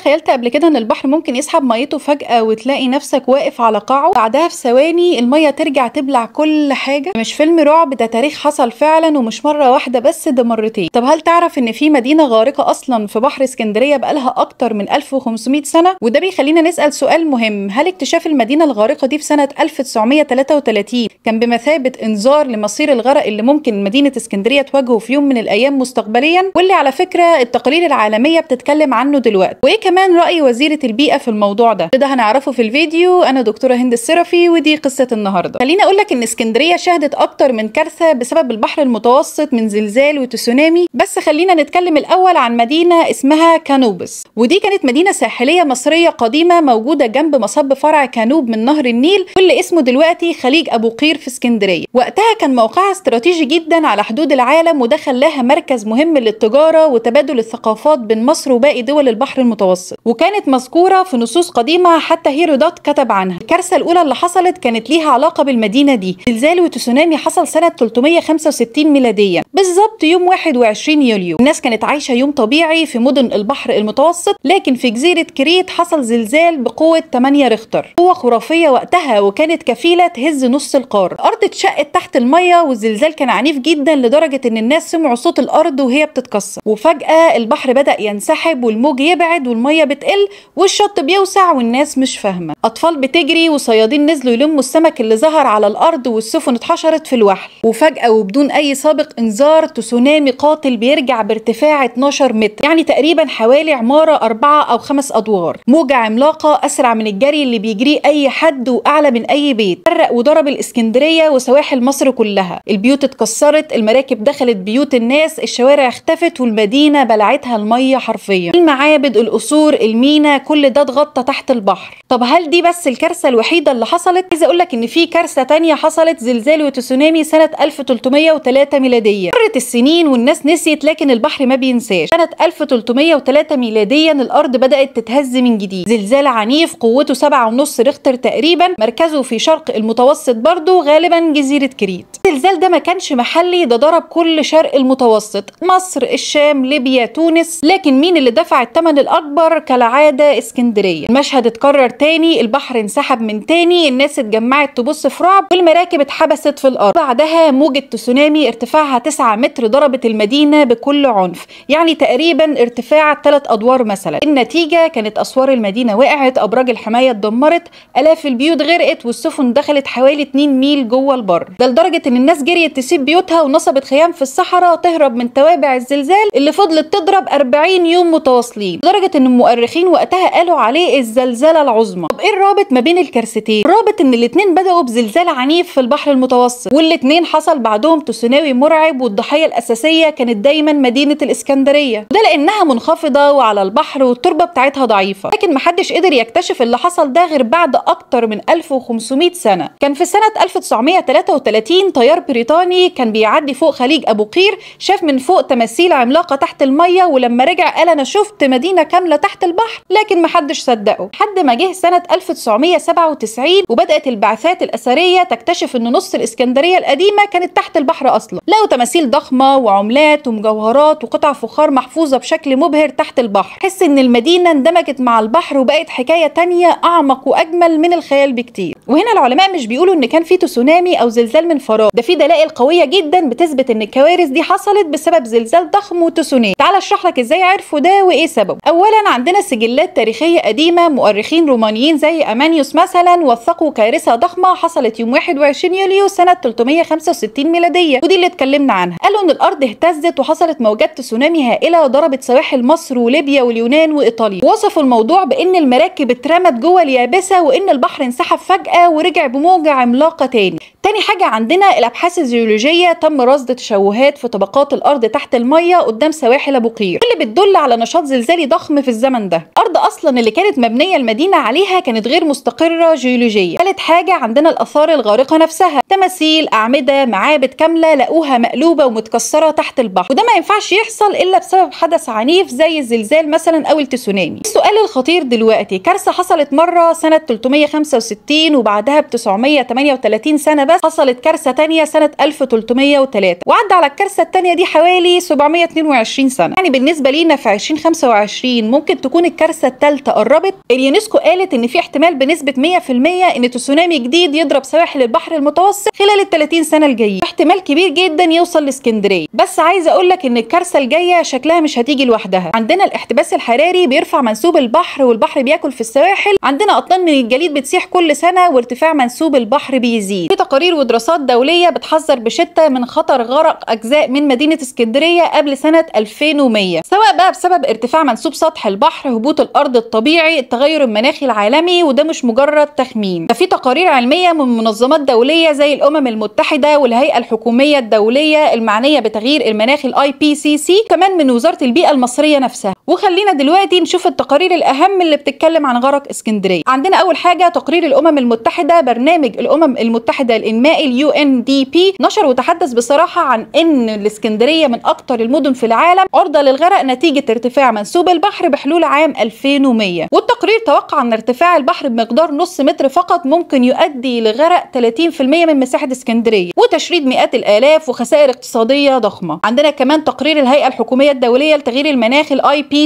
تخيلت قبل كده ان البحر ممكن يسحب ميته فجأة وتلاقي نفسك واقف على قاعه، بعدها في ثواني المية ترجع تبلع كل حاجة؟ مش فيلم رعب، ده تاريخ حصل فعلا، ومش مرة واحدة بس، ده مرتين. طب هل تعرف ان في مدينة غارقة اصلا في بحر اسكندرية بقالها اكتر من 1500 سنة؟ وده بيخلينا نسأل سؤال مهم: هل اكتشاف المدينة الغارقة دي في سنة 1933 كان بمثابة انذار لمصير الغرق اللي ممكن مدينة اسكندرية تواجهه في يوم من الايام مستقبليا، واللي على فكرة التقارير العالمية بتتكلم عنه دلوقتي؟ وايه كمان رأي وزيرة البيئة في الموضوع ده هنعرفه في الفيديو. انا دكتورة هند السرفي ودي قصة النهاردة. خليني اقولك ان اسكندرية شهدت اكتر من كارثة بسبب البحر المتوسط من زلزال وتسونامي، بس خلينا نتكلم الاول عن مدينة اسمها كانوبس، ودي كانت مدينة ساحلية مصرية قديمة موجودة جنب مصب فرع كانوب من نهر النيل، واللي اسمه دلوقتي خليج ابو قير في اسكندرية. وقتها كان موقعها استراتيجي جدا على حدود العالم، وده خلاها مركز مهم للتجارة وتبادل الثقافات بين مصر وباقي دول البحر المتوسط، وكانت مذكورة في نصوص قديمة حتى هيرودوت كتب عنها. الكارثة الأولى اللي حصلت كانت ليها علاقة بالمدينة دي. زلزال وتسونامي حصل سنة 365 ميلاديا، بالظبط يوم 21 يوليو. الناس كانت عايشة يوم طبيعي في مدن البحر المتوسط، لكن في جزيرة كريت حصل زلزال بقوة 8 ريختر، قوة خرافية وقتها وكانت كفيلة تهز نص القارة. الأرض اتشقت تحت المية، والزلزال كان عنيف جدا لدرجة إن الناس سمعوا صوت الأرض وهي بتتكسر، وفجأة البحر بدأ ينسحب والموج يبعد والمية بتقل والشط بيوسع والناس مش فاهمة. أطفال بتجري وصيادين نزلوا يلموا السمك اللي ظهر على الأرض، والسفن اتحشرت في الوحل. وفجأة وبدون أي سابق إنذار تسونامي قاتل بيرجع بارتفاع 12 متر، يعني تقريبا حوالي عمارة 4 أو 5 أدوار. موجة عملاقة أسرع من الجري اللي بيجريه أي حد وأعلى من أي بيت، فرق وضرب الإسكندرية وسواحل مصر كلها. البيوت اتكسرت، المراكب دخلت بيوت الناس، الشوارع اختفت، والمدينة بلعتها المية حرفيا. المعابد، القصور، المينا، كل ده اتغطى تحت البحر. طب هل دي بس الكارثة الوحيدة اللي حصلت؟ عايزة أقولك إن في كارثة تانية حصلت، زلزال وتسونامي سنة 1303 ميلادية. مرت السنين والناس نسيت، لكن البحر ما بينساش. سنة 1303 ميلاديا الأرض بدأت تتهز من جديد. زلزال عنيف قوته 7.5 ريختر تقريبا، مركزه في شرق المتوسط برضه، غالبا جزيرة كريت. الزلزال ده ما كانش محلي، ده ضرب كل شرق المتوسط، مصر، الشام، ليبيا، تونس، لكن مين اللي دفع الثمن الأكبر؟ كالعادة اسكندرية. المشهد اتكرر تاني، البحر انسحب من تاني، الناس اتجمعت تبص في رعب، والمراكب اتحبست في الأرض. بعدها موجة تسونامي ارتفاعها 9 متر ضربت المدينة بكل عنف، يعني تقريبا ارتفاع 3 أدوار مثلا. النتيجة كانت أسوار المدينة وقعت، أبراج الحماية اتدمرت، آلاف البيوت غرقت، والسفن دخلت حوالي 2 ميل جوه البر. ده لدرجة ان الناس جريت تسيب بيوتها ونصبت خيام في الصحراء تهرب من توابع الزلزال اللي فضلت تضرب 40 يوم متواصلين، لدرجة ان المؤرخين وقتها قالوا عليه الزلزلة العظمى. طب ايه الرابط ما بين الكارثتين؟ الرابط ان الاتنين بدأوا بزلزال عنيف في البحر المتوسط، والاتنين حصل بعدهم تسونامي مرعب، والضحية الأساسية كانت دايما مدينة الإسكندرية، وده لأنها منخفضة وعلى البحر والتربة بتاعتها ضعيفة. لكن محدش قدر يكتشف اللي حصل ده غير بعد أكتر من 1500 سنة. كان في سنة 1933 طيار بريطاني كان بيعدي فوق خليج أبو قير، شاف من فوق تماثيل عملاقة تحت المية، ولما رجع قال أنا شفت مدينة كاملة تحت البحر، لكن محدش صدقه. لحد ما جه سنة 1997 وبدأت البعثات الأثرية تكتشف إن نص الإسكندرية القديمة كانت تحت البحر أصلا. لقوا تماثيل ضخمة وعملات ومجوهرات وقطع فخار محفوظة بشكل مبهر تحت البحر. حس إن المدينة اندمجت مع البحر وبقت حكاية تانية أعمق وأجمل من الخيال بكتير. وهنا العلماء مش بيقولوا إن كان في تسونامي أو زلزال من فراغ، ده في دلائل قوية جدا بتثبت ان الكوارث دي حصلت بسبب زلزال ضخم وتسونامي. تعال اشرح لك ازاي عرفوا ده وايه سببه. اولا عندنا سجلات تاريخية قديمة، مؤرخين رومانيين زي امانيوس مثلا وثقوا كارثة ضخمة حصلت يوم 21 يوليو سنة 365 ميلادية، ودي اللي اتكلمنا عنها. قالوا ان الارض اهتزت وحصلت موجات تسونامي هائلة ضربت سواحل مصر وليبيا واليونان وايطاليا. وصفوا الموضوع بان المراكب اترمت جوه اليابسة، وان البحر انسحب فجأة ورجع بموجة عملاقة تاني. تاني حاجة عندنا الأبحاث الجيولوجية، تم رصد تشوهات في طبقات الأرض تحت المية قدام سواحل أبو قير، اللي بتدل على نشاط زلزالي ضخم في الزمن ده. الأرض أصلا اللي كانت مبنية المدينة عليها كانت غير مستقرة جيولوجيا. ثالث حاجة عندنا الآثار الغارقة نفسها، تماثيل، أعمدة، معابد كاملة لقوها مقلوبة ومتكسرة تحت البحر، وده ما ينفعش يحصل إلا بسبب حدث عنيف زي الزلزال مثلا أو التسونامي. السؤال الخطير دلوقتي، كارثة حصلت مرة سنة 365 وبعدها ب 938 سنة بس حصلت كارثة تانية سنة 1303 وعدى على الكارثة التانية دي حوالي 722 سنة. يعني بالنسبة لينا في 2025 ممكن تكون الكارثة الثالثة قربت. اليونسكو قالت ان في احتمال بنسبة 100% ان تسونامي جديد يضرب سواحل البحر المتوسط خلال ال 30 سنة الجاية، احتمال كبير جدا يوصل لاسكندرية. بس عايزة اقول لك ان الكارثة الجاية شكلها مش هتيجي لوحدها. عندنا الاحتباس الحراري بيرفع منسوب البحر والبحر بياكل في السواحل، عندنا اطنان من الجليد بتسيح كل سنة وارتفاع منسوب البحر بيزيد. في تقارير ودراسات دولية بتحذر بشدة من خطر غرق اجزاء من مدينة اسكندرية قبل سنة 2100، سواء بقى بسبب ارتفاع منسوب سطح البحر، هبوط الارض الطبيعي، التغير المناخي العالمي، وده مش مجرد تخمين، ده في تقارير علمية من منظمات دولية زي الامم المتحدة والهيئة الحكومية الدولية المعنية بتغيير المناخ IPCC، كمان من وزارة البيئة المصرية نفسها. وخلينا دلوقتي نشوف التقارير الاهم اللي بتتكلم عن غرق اسكندرية. عندنا اول حاجة تقرير الامم المتحدة، برنامج الامم المتحدة الانمائي UNDP نشر وتحدث بصراحة عن ان الاسكندرية من اكتر المدن في العالم عرضة للغرق نتيجة ارتفاع منسوب البحر بحلول عام 2100. والتقرير توقع ان ارتفاع البحر بمقدار نص متر فقط ممكن يؤدي لغرق 30% من مساحة اسكندرية وتشريد مئات الالاف وخسائر اقتصادية ضخمة. عندنا كمان تقرير الهيئة الحكومية الدولية لتغيير المناخ IPCC.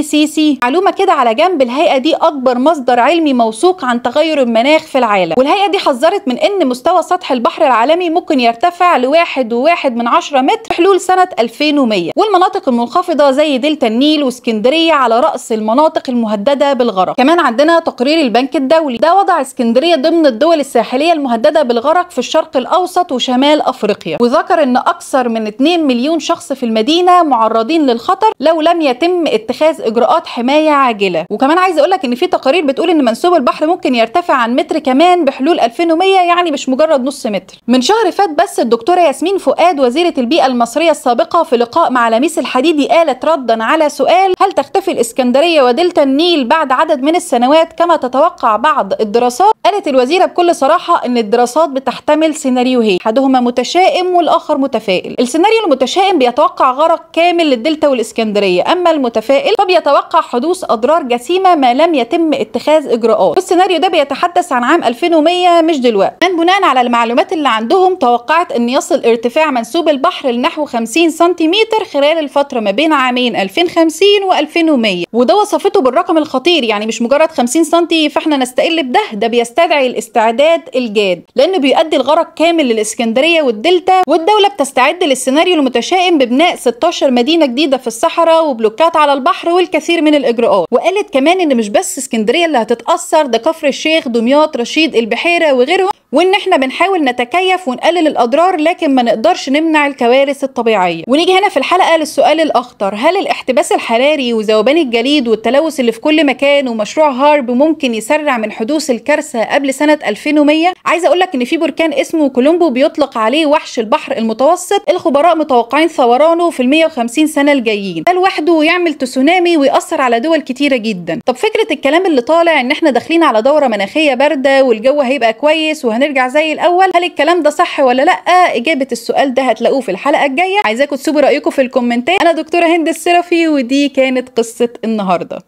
معلومة كده على جنب، الهيئة دي اكبر مصدر علمي موثوق عن تغير المناخ في العالم، والهيئة دي حذرت من ان مستوى سطح البحر العالمي ممكن يرتفع ل1.1 متر حلول سنة 2100، والمناطق المنخفضة زي دلتا النيل واسكندرية على رأس المناطق المهددة بالغرق. كمان عندنا تقرير البنك الدولي، ده وضع اسكندرية ضمن الدول الساحلية المهددة بالغرق في الشرق الأوسط وشمال أفريقيا، وذكر ان أكثر من 2 مليون شخص في المدينة معرضين للخطر لو لم يتم اتخاذ إجراءات حماية عاجلة. وكمان عايز أقولك ان في تقارير بتقول ان منسوب البحر ممكن يرتفع عن متر كمان بحلول 2100، يعني مش مجرد نص متر. من شهر فات بس الدكتورة ياسمين فؤاد وزيرة البيئة المصرية السابقة في لقاء مع لميس الحديدي قالت ردا على سؤال هل تختفي الإسكندرية ودلتا النيل بعد عدد من السنوات كما تتوقع بعض الدراسات، قالت الوزيرة بكل صراحة ان الدراسات بتحتمل سيناريوهين، احدهما متشائم والاخر متفائل. السيناريو المتشائم بيتوقع غرق كامل للدلتا والإسكندرية، اما المتفائل فبيتوقع حدوث اضرار جسيمة ما لم يتم اتخاذ اجراءات، والسيناريو ده بيتحدث عن عام 2100 مش دلوقتي. من بناء على المعلومات اللي عندهم توقعت ان يصل ارتفاع منسوب البحر لنحو 50 سنتيمتر خلال الفترة ما بين عامين 2050 و2100، وده وصفته بالرقم الخطير، يعني مش مجرد 50 سنتي فاحنا نستقل بده، ده بيستدعي الاستعداد الجاد لانه بيؤدي الغرق كامل للإسكندرية والدلتا، والدولة بتستعد للسيناريو المتشائم ببناء 16 مدينة جديدة في الصحراء وبلوكات على البحر والكثير من الإجراءات. وقالت كمان ان مش بس اسكندرية اللي هتتأثر، ده كفر الشيخ، دمياط، رشيد، البحيرة وغيرهم، وان احنا بنحاول نتكيف ونقلل الاضرار لكن ما نقدرش نمنع الكوارث الطبيعيه. ونيجي هنا في الحلقه للسؤال الاخطر، هل الاحتباس الحراري وذوبان الجليد والتلوث اللي في كل مكان ومشروع هارب ممكن يسرع من حدوث الكارثه قبل سنه 2100؟ عايزه اقول لك ان في بركان اسمه كولومبو بيطلق عليه وحش البحر المتوسط، الخبراء متوقعين ثورانه في ال150 سنه الجايين، ده لوحده يعمل تسونامي ويأثر على دول كتيره جدا. طب فكره الكلام اللي طالع ان احنا داخلين على دوره مناخيه بارده والجو هيبقى كويس وهنرجع زي الاول، هل الكلام ده صح ولا لا؟ اجابه السؤال ده هتلاقوه في الحلقه الجايه، عايزاكم تسيبوا رايكم في الكومنتات. انا دكتوره هند السرفي ودي كانت قصه النهارده.